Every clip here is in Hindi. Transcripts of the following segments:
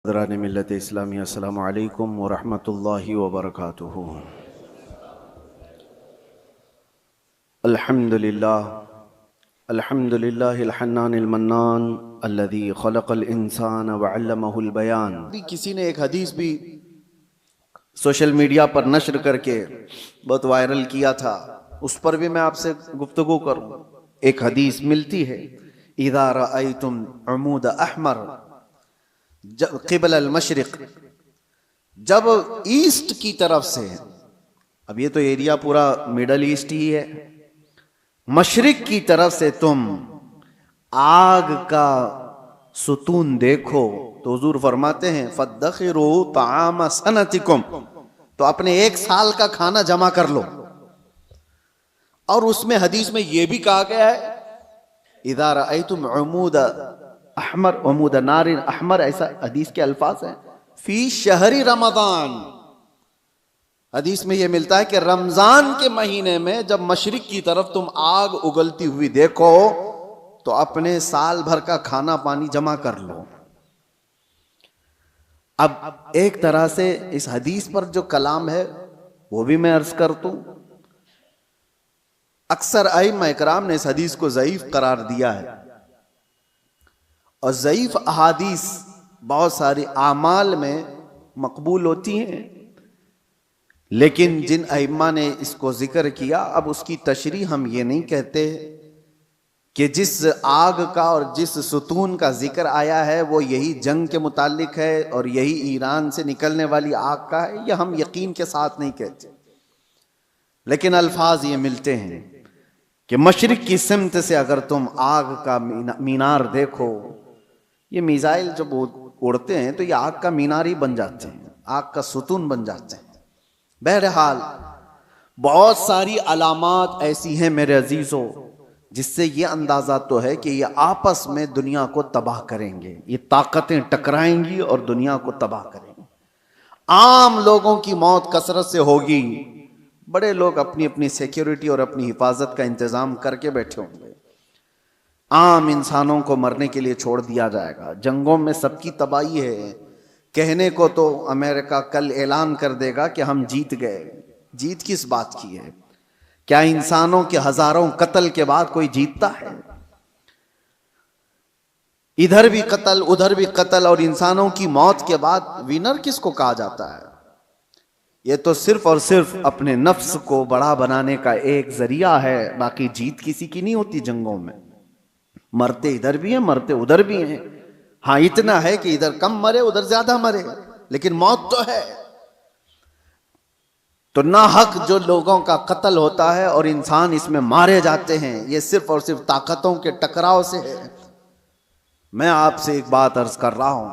हज़रात मिल्लत इस्लामी अस्सलामु अलैकुम व रहमतुल्लाहि व बरकातुहू। अल्हम्दुलिल्लाह अल्हम्दुलिल्लाहिल हन्नानिल मन्नान अल्लज़ी खलक़ल इंसान व अल्लमहुल बयान। किसी ने एक हदीस भी सोशल मीडिया पर नश्र करके बहुत वायरल किया था, उस पर भी मैं आपसे गुफ्तगू करूँ। एक हदीस मिलती है, इज़ा रअयतुम उमूद अहमर क़िबल अल मशरिक़, जब ईस्ट की तरफ से, अब ये तो एरिया पूरा मिडल ईस्ट ही है, मशरिक की तरफ से तुम आग का सुतून देखो तो हुजूर फरमाते हैं फद्दखिरू ताम सनतिकुम, तो अपने एक साल का खाना जमा कर लो। और उसमें हदीस में यह भी कहा गया है इज़ा रअयतुम उमूद अहमर उमूद नारिन अहमर, ऐसा हदीस के अल्फाज हैं, फी शहरी रमजान। हदीस में यह मिलता है कि रमजान के महीने में जब मशरिक की तरफ तुम आग उगलती हुई देखो तो अपने साल भर का खाना पानी जमा कर लो। अब एक तरह से इस हदीस पर जो कलाम है वो भी मैं अर्ज कर दूं। अक्सर अइम्मा इकराम ने इस हदीस को ज़ईफ करार दिया है, और ज़ईफ अहादीस बहुत सारी आमाल में मकबूल होती हैं, लेकिन जिन अइम्मा ने इसको जिक्र किया, अब उसकी तशरीह हम ये नहीं कहते कि जिस आग का और जिस सुतून का जिक्र आया है वो यही जंग के मुतालिक है और यही ईरान से निकलने वाली आग का है, यह हम यकीन के साथ नहीं कहते, लेकिन अल्फाज ये मिलते हैं कि मशरिक की सिमत से अगर तुम आग का मीनार देखो, ये मिसाइल जब उड़ते हैं तो ये आग का मीनार ही बन जाते हैं, आग का सुतून बन जाते हैं। बहरहाल बहुत सारी अलामात ऐसी हैं मेरे अजीजों, जिससे ये अंदाजा तो है कि ये आपस में दुनिया को तबाह करेंगे, ये ताकतें टकराएंगी और दुनिया को तबाह करेंगी। आम लोगों की मौत कसरत से होगी, बड़े लोग अपनी अपनी सिक्योरिटी और अपनी हिफाजत का इंतजाम करके बैठे होंगे, आम इंसानों को मरने के लिए छोड़ दिया जाएगा। जंगों में सबकी तबाही है, कहने को तो अमेरिका कल ऐलान कर देगा कि हम जीत गए, जीत किस बात की है? क्या इंसानों के हजारों कत्ल के बाद कोई जीतता है? इधर भी कत्ल उधर भी कत्ल, और इंसानों की मौत के बाद विनर किसको कहा जाता है? यह तो सिर्फ और सिर्फ अपने नफ्स को बड़ा बनाने का एक जरिया है, बाकी जीत किसी की नहीं होती। जंगों में मरते इधर भी हैं, मरते उधर भी हैं। हाँ, इतना है कि इधर कम मरे उधर ज्यादा मरे, लेकिन मौत तो है। तो ना हक जो लोगों का कत्ल होता है और इंसान इसमें मारे जाते हैं, ये सिर्फ और सिर्फ ताकतों के टकराव से है। मैं आपसे एक बात अर्ज कर रहा हूं,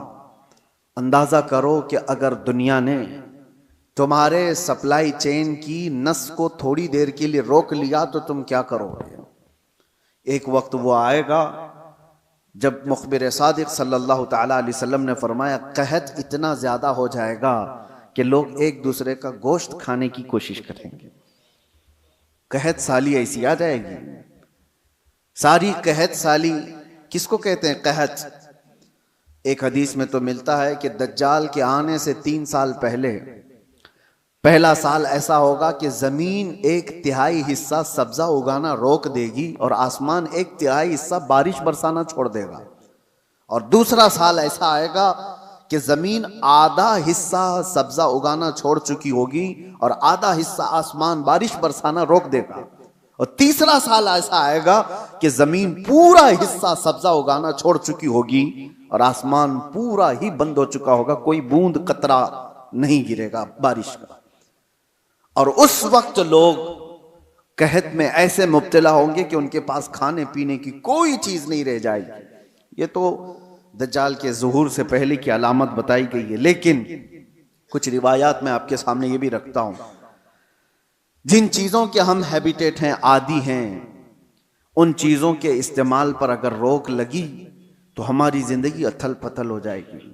अंदाजा करो कि अगर दुनिया ने तुम्हारे सप्लाई चेन की नस को थोड़ी देर के लिए रोक लिया तो तुम क्या करोगे? एक वक्त वो आएगा जब मुखबिर सादिक सल्लल्लाहु ताला अलैहि वसल्लम ने फरमाया कहत इतना ज्यादा हो जाएगा कि लोग एक दूसरे का गोश्त खाने की कोशिश करेंगे। कहत साली ऐसी आ जाएगी, सारी कहत साली। किसको कहते हैं कहत? एक हदीस में तो मिलता है कि दज्जाल के आने से 3 साल पहले पहला साल ऐसा होगा कि जमीन 1/3 हिस्सा सब्जा उगाना रोक देगी और आसमान 1/3 हिस्सा बारिश बरसाना छोड़ देगा। और दूसरा साल ऐसा आएगा कि जमीन आधा हिस्सा सब्जा उगाना छोड़ चुकी होगी और आधा हिस्सा आसमान बारिश बरसाना रोक देगा। और तीसरा साल ऐसा आएगा कि जमीन पूरा हिस्सा सब्जा उगाना छोड़ चुकी होगी और आसमान पूरा ही बंद हो चुका होगा, कोई बूंद कतरा नहीं गिरेगा बारिश का। और उस वक्त लोग कहत में ऐसे मुब्तला होंगे कि उनके पास खाने पीने की कोई चीज नहीं रह जाएगी। ये तो दज्जाल के ज़ुहूर से पहले की अलामत बताई गई है, लेकिन कुछ रिवायात मैं आपके सामने ये भी रखता हूं। जिन चीजों के हम हैबिटेट हैं, आदी हैं, उन चीजों के इस्तेमाल पर अगर रोक लगी तो हमारी जिंदगी अथल पथल हो जाएगी।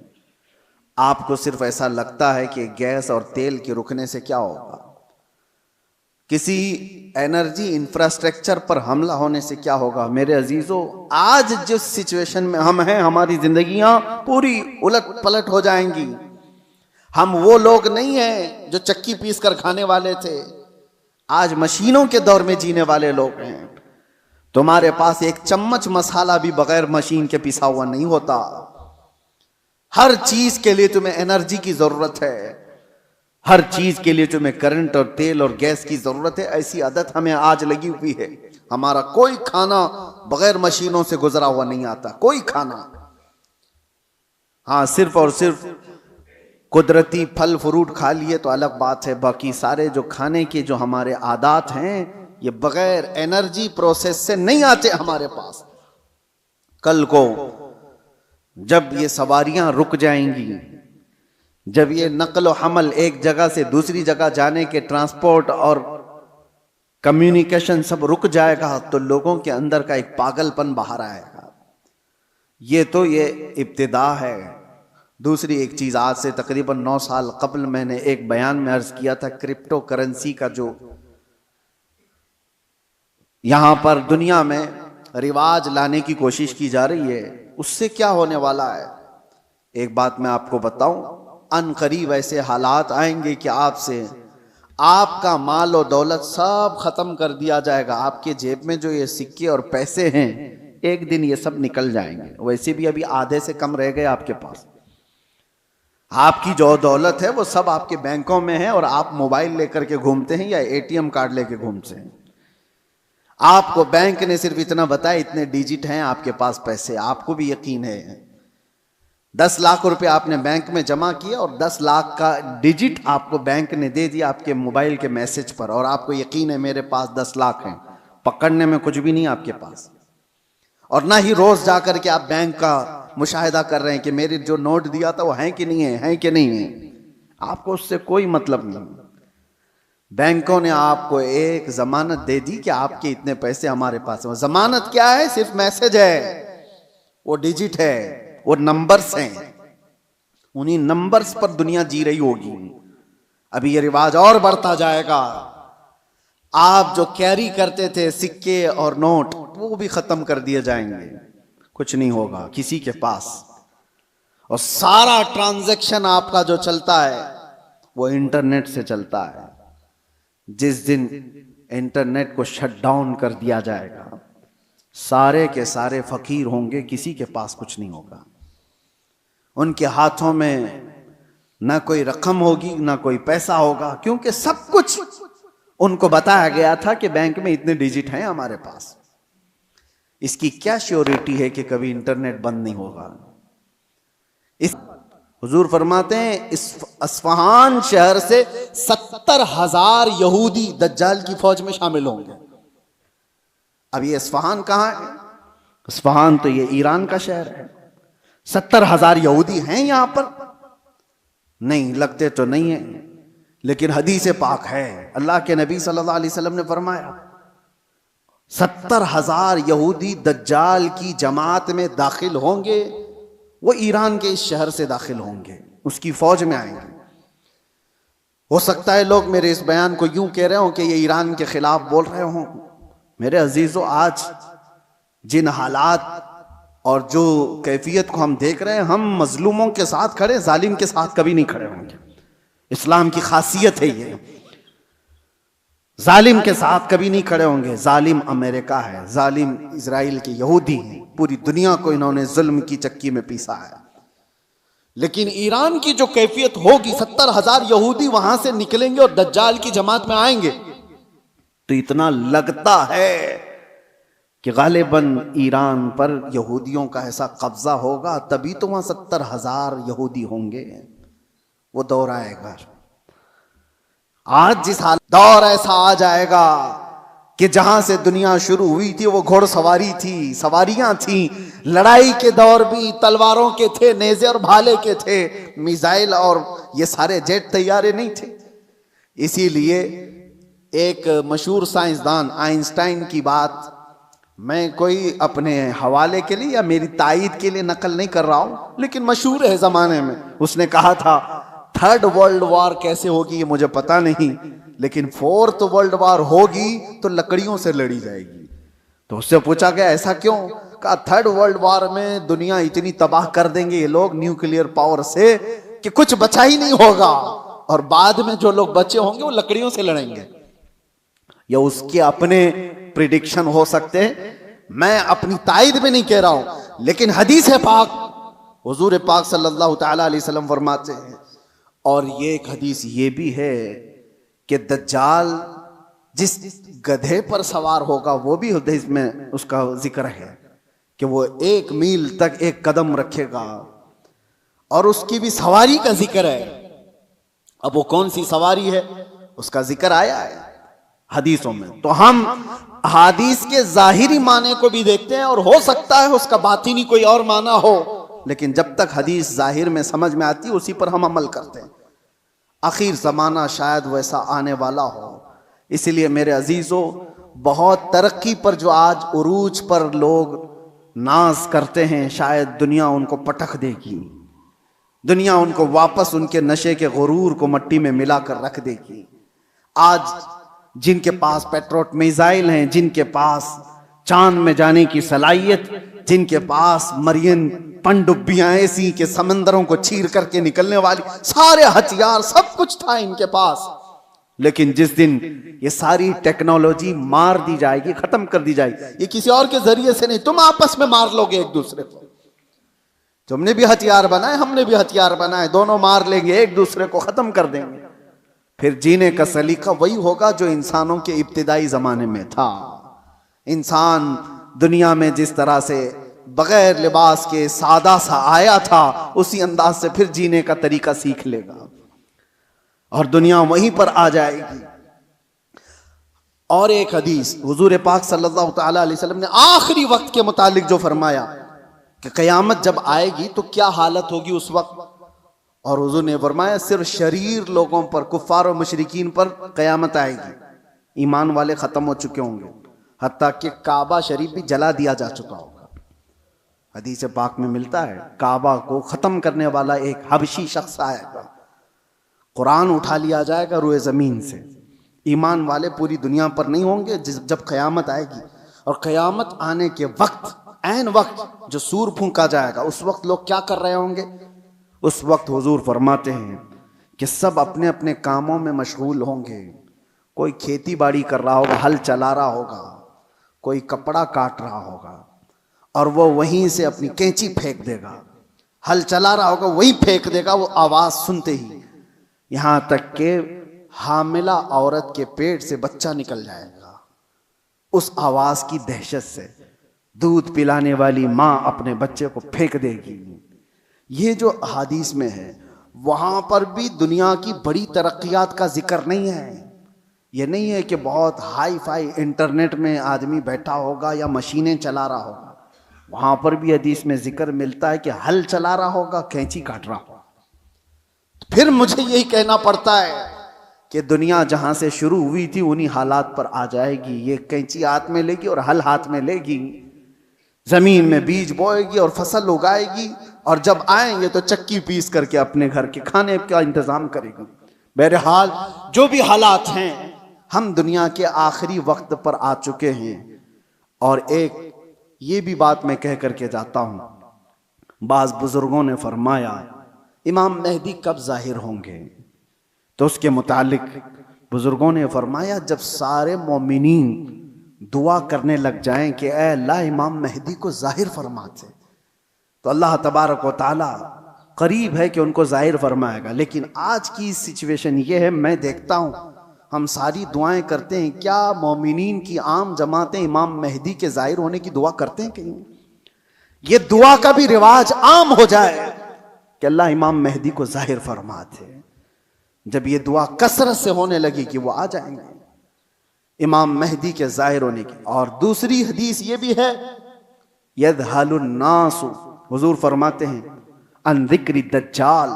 आपको सिर्फ ऐसा लगता है कि गैस और तेल के रुकने से क्या होगा, किसी एनर्जी इंफ्रास्ट्रक्चर पर हमला होने से क्या होगा मेरे अजीजों? आज जिस सिचुएशन में हम हैं, हमारी जिंदगियां पूरी उलट पलट हो जाएंगी। हम वो लोग नहीं हैं जो चक्की पीस कर खाने वाले थे, आज मशीनों के दौर में जीने वाले लोग हैं। तुम्हारे पास एक चम्मच मसाला भी बगैर मशीन के पिसा हुआ नहीं होता। हर चीज के लिए तुम्हें एनर्जी की जरूरत है, हर चीज के लिए तुम्हें करंट और तेल और गैस की जरूरत है। ऐसी आदत हमें आज लगी हुई है। हमारा कोई खाना बगैर मशीनों से गुजरा हुआ नहीं आता, कोई खाना। हाँ, सिर्फ और सिर्फ कुदरती फल फ्रूट खा लिए तो अलग बात है, बाकी सारे जो खाने के जो हमारे आदात हैं ये बगैर एनर्जी प्रोसेस से नहीं आते हमारे पास। कल को जब ये सवारियां रुक जाएंगी, जब ये नक्ल व हमल एक जगह से दूसरी जगह जाने के ट्रांसपोर्ट और कम्युनिकेशन सब रुक जाएगा, तो लोगों के अंदर का एक पागलपन बाहर आएगा। ये इब्तिदा है। दूसरी एक चीज, आज से तकरीबन 9 साल कबल मैंने एक बयान में अर्ज किया था, क्रिप्टो करेंसी का जो यहां पर दुनिया में रिवाज लाने की कोशिश की जा रही है, उससे क्या होने वाला है। एक बात मैं आपको बताऊं, अनकरीब ऐसे हालात आएंगे कि आपका माल और दौलत सब खत्म कर दिया जाएगा। आपके जेब में जो ये सिक्के और पैसे हैं, एक दिन ये सब निकल जाएंगे। वैसे भी अभी आधे से कम रह गए आपके पास। आपकी जो दौलत है वो सब आपके बैंकों में है और आप मोबाइल लेकर के घूमते हैं या एटीएम कार्ड लेके घूमते हैं। आपको बैंक ने सिर्फ इतना बताया, इतने डिजिट हैं आपके पास पैसे। आपको भी यकीन है 10 लाख रुपए आपने बैंक में जमा किया और 10 लाख का डिजिट आपको बैंक ने दे दिया आपके मोबाइल के मैसेज पर, और आपको यकीन है मेरे पास 10 लाख हैं। पकड़ने में कुछ भी नहीं आपके पास, और ना ही रोज जाकर के आप बैंक का मुशाहिदा कर रहे हैं कि मेरे जो नोट दिया था वो है कि नहीं है कि नहीं है। आपको उससे कोई मतलब नहीं। बैंकों ने आपको एक जमानत दे दी कि आपके इतने पैसे हमारे पास हैं। जमानत क्या है? सिर्फ मैसेज है, वो डिजिट है, वो नंबर्स हैं। उन्हीं नंबर्स पर दुनिया जी रही होगी। अभी ये रिवाज और बढ़ता जाएगा। आप जो कैरी करते थे सिक्के और नोट, वो भी खत्म कर दिए जाएंगे। कुछ नहीं होगा किसी के पास, और सारा ट्रांजैक्शन आपका जो चलता है वो इंटरनेट से चलता है। जिस दिन इंटरनेट को शट डाउन कर दिया जाएगा, सारे के सारे फकीर होंगे, किसी के पास कुछ नहीं होगा। उनके हाथों में ना कोई रकम होगी ना कोई पैसा होगा, क्योंकि सब कुछ उनको बताया गया था कि बैंक में इतने डिजिट हैं हमारे पास। इसकी क्या श्योरिटी है कि कभी इंटरनेट बंद नहीं होगा? इस हुजूर फरमाते हैं इस अस्फहान शहर से 70,000 यहूदी दज्जाल की फौज में शामिल होंगे। अब ये अस्फहान कहाँ है? अस्फहान तो ये ईरान का शहर है। 70,000 यहूदी हैं यहां पर? नहीं, लगते तो नहीं है, लेकिन हदीस पाक है। अल्लाह के नबी सल्लल्लाहु अलैहि वसल्लम ने फरमाया 70,000 यहूदी दज्जाल की जमात में दाखिल होंगे। वो ईरान के इस शहर से दाखिल होंगे, उसकी फौज में आएंगे। हो सकता है लोग मेरे इस बयान को यूं कह रहे हो कि ये ईरान के खिलाफ बोल रहे हो। मेरे अजीजों, आज जिन हालात और जो कैफियत को हम देख रहे हैं, हम मजलूमों के साथ खड़े, जालिम के साथ कभी नहीं खड़े होंगे। इस्लाम की खासियत है ये, जालिम के साथ कभी नहीं खड़े होंगे। जालिम अमेरिका है, जालिम इजराइल के यहूदी हैं। पूरी दुनिया को इन्होंने जुल्म की चक्की में पीसा है। लेकिन ईरान की जो कैफियत होगी, 70,000 यहूदी वहां से निकलेंगे और दज्जाल की जमात में आएंगे, तो इतना लगता है कि गालिबन ईरान पर यहूदियों का ऐसा कब्जा होगा, तभी तो वहां 70,000 यहूदी होंगे। वो दौर आएगा। आज जिस हाल दौर ऐसा आ जाएगा कि जहां से दुनिया शुरू हुई थी वो घोड़सवारी थी, सवारियां थी। लड़ाई के दौर भी तलवारों के थे, नेज़े और भाले के थे, मिसाइल और ये सारे जेट तैयारे नहीं थे। इसीलिए एक मशहूर साइंसदान आइंस्टाइन की बात मैं कोई अपने हवाले के लिए या मेरी तायीद के लिए नकल नहीं कर रहा हूं, लेकिन मशहूर है जमाने में। उसने कहा था 3rd वर्ल्ड वॉर कैसे होगी ये मुझे पता नहीं, लेकिन फोर्थ वर्ल्ड वॉर होगी तो लकड़ियों से लड़ी जाएगी। तो उससे पूछा गया ऐसा क्यों? कहा थर्ड वर्ल्ड वॉर में दुनिया इतनी तबाह कर देंगे ये लोग न्यूक्लियर पावर से कि कुछ बचा ही नहीं होगा, और बाद में जो लोग बचे होंगे वो लकड़ियों से लड़ेंगे। या उसके अपने प्रिडिक्शन हो सकते हैं, मैं अपनी तायद में नहीं कह रहा हूं, लेकिन हदीस है पाक, हुजूर पाक सल्लल्लाहु तआला अलैहि वसल्लम फरमाते हैं। और ये एक हदीस ये भी है कि दज्जाल जिस गधे पर सवार होगा, वो भी हदीस में उसका जिक्र है कि वो 1 मील तक एक कदम रखेगा, और उसकी भी सवारी का जिक्र है। अब वो कौन सी सवारी है उसका जिक्र आया है हदीसों में। तो हम हदीस के जाहिरी माने को भी देखते हैं, और हो सकता है उसका बातिनी कोई और माना हो, लेकिन जब तक हदीस जाहिर में समझ में आती है उसी पर हम अमल करते हैं। आखिर जमाना शायद वैसा आने वाला हो, इसलिए मेरे अजीजों, बहुत तरक्की पर जो आज उरूज पर लोग नाज करते हैं, शायद दुनिया उनको पटक देगी, दुनिया उनको वापस उनके नशे के गुरूर को मट्टी में मिलाकर रख देगी। आज जिनके पास पेट्रोट मिसाइल हैं, जिनके पास चांद में जाने की सलाहियत, जिनके पास मरियन पनडुब्बियां ऐसी के समंदरों को चीर करके निकलने वाली सारे हथियार, सब कुछ था इनके पास, लेकिन जिस दिन ये सारी टेक्नोलॉजी मार दी जाएगी, खत्म कर दी जाएगी, ये किसी और के जरिए से नहीं, तुम आपस में मार लोगे एक दूसरे को। तुमने भी हथियार बनाए, हमने भी हथियार बनाए, दोनों मार लेंगे, एक दूसरे को खत्म कर देंगे। फिर जीने का सलीका वही होगा जो इंसानों के इब्तिदाई जमाने में था। इंसान दुनिया में जिस तरह से बगैर लिबास के सादा सा आया था, उसी अंदाज से फिर जीने का तरीका सीख लेगा और दुनिया वहीं पर आ जाएगी। और एक हदीस हुजूर पाक सल्लल्लाहु तआला अलैहि वसल्लम ने आखिरी वक्त के मुतालिक जो फरमाया कि क़यामत जब आएगी तो क्या हालत होगी उस वक्त, और हुजूर ने फरमाया सिर्फ शरीर लोगों पर, कुफ्फार और मुशरिकीन पर क़यामत आएगी, ईमान वाले खत्म हो चुके होंगे, हत्ता कि काबा शरीफ भी जला दिया जा चुका होगा। हदीस पाक में मिलता है काबा को खत्म करने वाला एक हबशी शख्स आएगा, कुरान उठा लिया जाएगा रुए जमीन से, ईमान वाले पूरी दुनिया पर नहीं होंगे जब क़यामत आएगी। और क़यामत आने के वक्त, ऐन वक्त जो सूर फूंका जाएगा, उस वक्त लोग क्या कर रहे होंगे? उस वक्त हुजूर फरमाते हैं कि सब अपने अपने कामों में मशगूल होंगे। कोई खेती बाड़ी कर रहा होगा, हल चला रहा होगा, कोई कपड़ा काट रहा होगा, और वो वहीं से अपनी कैंची फेंक देगा, हल चला रहा होगा वही फेंक देगा, वो आवाज सुनते ही, यहां तक कि हामिला औरत के पेट से बच्चा निकल जाएगा उस आवाज की दहशत से। दूध पिलाने वाली मां अपने बच्चे को फेंक देगी। ये जो हदीस में है, वहां पर भी दुनिया की बड़ी तरक्कियात का जिक्र नहीं है। ये नहीं है कि बहुत हाई फाई इंटरनेट में आदमी बैठा होगा या मशीनें चला रहा होगा, वहां पर भी हदीस में जिक्र मिलता है कि हल चला रहा होगा, कैंची काट रहा होगा। फिर मुझे यही कहना पड़ता है कि दुनिया जहां से शुरू हुई थी उन्हीं हालात पर आ जाएगी। ये कैंची हाथ में लेगी और हल हाथ में लेगी, जमीन में बीज बोएगी और फसल उगाएगी, और जब आएंगे तो चक्की पीस करके अपने घर के खाने का इंतजाम करेगी। बहरहाल जो भी हालात हैं, हम दुनिया के आखिरी वक्त पर आ चुके हैं। और एक ये भी बात मैं कह करके जाता हूं, बाज बुजुर्गों ने फरमाया इमाम मेहदी कब जाहिर होंगे, तो उसके मुतालिक बुजुर्गों ने फरमाया जब सारे मोमिनीन दुआ करने लग जाएं कि ऐ अल्लाह इमाम मेहदी को जाहिर फरमाते, तो अल्लाह तबारक व तआला करीब है कि उनको जाहिर फरमाएगा। लेकिन आज की सिचुएशन ये है, मैं देखता हूँ हम सारी दुआएं करते हैं, क्या मोमिनीन की आम जमातें इमाम मेहदी के जाहिर होने की दुआ करते हैं? कहीं ये दुआ का भी रिवाज आम हो जाए कि अल्लाह इमाम मेहदी को जाहिर फरमाते। जब ये दुआ कसरत से होने लगी कि वो आ जाएंगे इमाम मेहदी के जाहिर होने की। और दूसरी हदीस ये भी है, यदहालुन नासु, हुजूर फरमाते हैं अन जिक्री दज्जाल,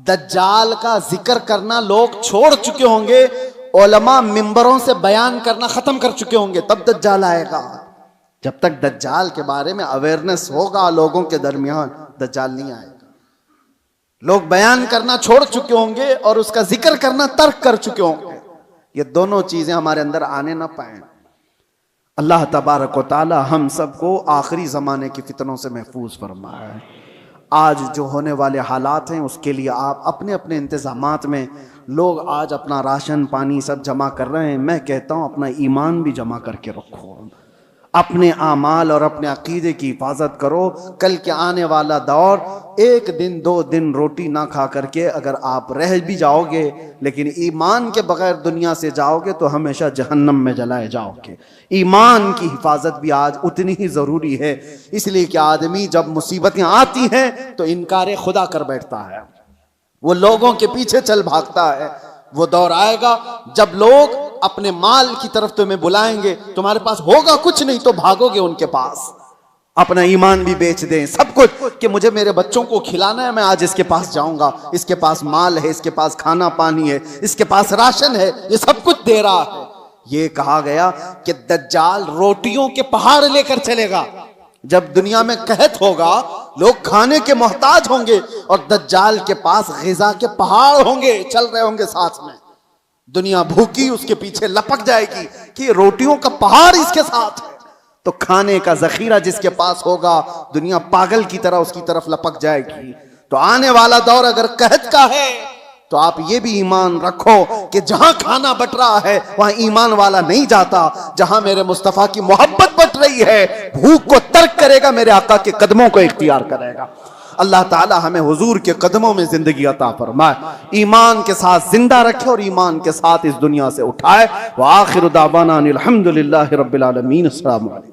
दज्जाल का जिक्र करना लोग छोड़ चुके होंगे, उलमा मिंबरों से बयान करना खत्म कर चुके होंगे, तब दज्जाल आएगा। जब तक दज्जाल के बारे में अवेयरनेस होगा लोगों के दरमियान, दज्जाल नहीं आएगा। लोग बयान करना छोड़ चुके होंगे और उसका जिक्र करना तर्क कर चुके होंगे, ये दोनों चीजें हमारे अंदर आने ना पाए। अल्लाह तबारक व तआला हम सबको आखिरी ज़माने की फितनों से महफूज फरमाए। आज जो होने वाले हालात हैं उसके लिए आप अपने अपने इंतज़ामात में, लोग आज अपना राशन पानी सब जमा कर रहे हैं, मैं कहता हूँ अपना ईमान भी जमा करके रखो, अपने आमाल और अपने अकीदे की हिफाजत करो। कल के आने वाला दौर, एक दिन 2 दिन रोटी ना खा करके अगर आप रह भी जाओगे लेकिन ईमान के बगैर दुनिया से जाओगे तो हमेशा जहन्नम में जलाए जाओगे। ईमान की हिफाजत भी आज उतनी ही ज़रूरी है, इसलिए कि आदमी जब मुसीबतें आती हैं तो इनकार खुदा कर बैठता है, वो लोगों के पीछे चल भागता है। वो दौर आएगा जब लोग अपने माल की तरफ तुम्हें बुलाएंगे, तुम्हारे पास होगा कुछ नहीं तो भागोगे उनके पास, अपना ईमान भी बेच दें, सब कुछ, कि मुझे मेरे बच्चों को खिलाना है, मैं आज इसके पास जाऊंगा, इसके पास माल है, इसके पास खाना पानी है, इसके पास राशन है, ये सब कुछ दे रहा है। ये कहा गया कि दज्जाल रोटियों के पहाड़ लेकर चलेगा। जब दुनिया में कहत होगा, लोग खाने के मोहताज होंगे और दज्जाल के पास ग़िज़ा के पहाड़ होंगे, चल रहे होंगे साथ में, दुनिया भूखी उसके पीछे लपक जाएगी कि रोटियों का पहाड़ इसके साथ है। तो खाने का जखीरा जिसके पास होगा, दुनिया पागल की तरह उसकी तरफ लपक जाएगी। तो आने वाला दौर अगर कहत का है तो आप ये भी ईमान रखो कि जहां खाना बट रहा है वहां ईमान वाला नहीं जाता, जहां मेरे मुस्तफा की मोहब्बत बट रही है भूख को तर्क करेगा, मेरे आका के कदमों को इख्तियार करेगा। अल्लाह ताला हमें हुजूर के कदमों में जिंदगी अता फरमाए, ईमान के साथ जिंदा रखे और ईमान के साथ इस दुनिया से उठाए। व आखिर दावाना अनिल हम्दुलिल्लाहि रब्बिल आलमीन। अस्सलामु अलैकुम।